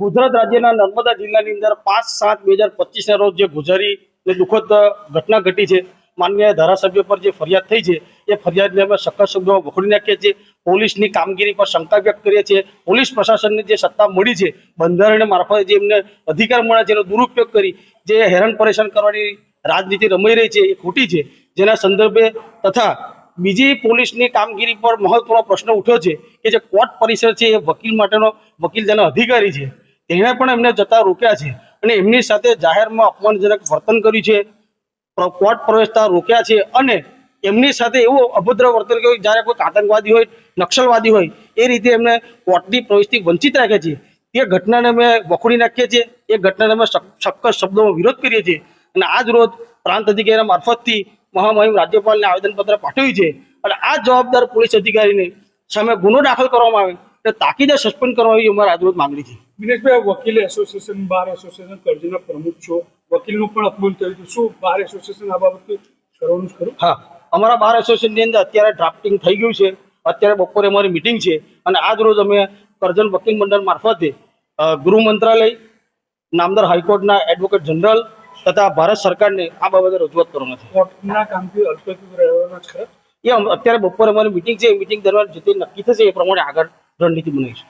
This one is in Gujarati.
ગુજરાત રાજ્યના નર્મદા જિલ્લાની અંદર 5/7/2025 રોજ જે ગુજારી ને દુઃખદ ઘટના ઘટી છે, માનનીય ધારાસભ્ય પર જે ફરિયાદ થઈ છે એ ફરિયાદને અમે સખત શબ્દોમાં વખોડી નાખીએ છીએ. પોલીસની કામગીરી પર શંકા વ્યક્ત કરીએ છીએ. પોલીસ પ્રશાસનને જે સત્તા મળી છે, બંધારણ મારફતે જે એમને અધિકાર મળ્યા છે એનો દુરુપયોગ કરી જે હેરાન પરેશાન કરવાની રાજનીતિ રમાઈ રહી છે એ ખોટી છે. જેના સંદર્ભે તથા બીજી પોલીસની કામગીરી પર મહત્વનો પ્રશ્ન ઉઠ્યો છે કે જે કોર્ટ પરિસર છે એ વકીલ માટેનો વકીલ જેના અધિકારી છે તેણે પણ એમને જતા રોક્યા છે અને એમની સાથે જાહેરમાં અપમાનજનક વર્તન કર્યું છે, કોર્ટ પ્રવેશતા રોક્યા છે અને એમની સાથે એવું અભદ્ર વર્તન કર્યું જ્યારે કોઈ આતંકવાદી હોય, નક્સલવાદી હોય એ રીતે એમને કોર્ટની પ્રવેશથી વંચિત રાખ્યા છે. તે ઘટનાને અમે વખોડી નાખીએ છીએ. એ ઘટનાને અમે સખત શબ્દોમાં વિરોધ કરીએ છીએ અને આજ રોજ પ્રાંત અધિકારી મારફતથી મહામહિમ રાજ્યપાલને આવેદનપત્ર પાઠવ્યું છે અને આ જવાબદાર પોલીસ અધિકારીને સામે ગુનો દાખલ કરવામાં આવે અને તાકીદે સસ્પેન્ડ કરવામાં આવી અમારી આજરોજ માંગણી છે. દિનેશભાઈ, વકીલ એસોસિએશન, બાર એસોસિએશન કરજણના પ્રમુખ છો, વકીલનું પણ અપમાન થયું હતું, શું બાર એસોસિએશન આ બાબતે કરવાનું જ ખરું? હા, અમારા બાર એસોસિએશનની અંદર અત્યારે ડ્રાફ્ટિંગ થઈ ગયું છે. અત્યારે બપોરે અમારી મિટિંગ છે અને આજ રોજ અમે કરજણ વકીલ મંડળ મારફતે ગૃહ મંત્રાલય, નામદાર હાઈકોર્ટના એડવોકેટ જનરલ તથા ભારત સરકારને આ બાબતે રજૂઆત કરવાના છે. કોર્ટના કામથી અલ્પેથી રહેવાના જ ખરા? એ અત્યારે બપોરે અમારી મિટિંગ છે. મિટિંગ દરમિયાન જે તે નક્કી થશે એ પ્રમાણે આગળ રણનીતિ બનાવીશું.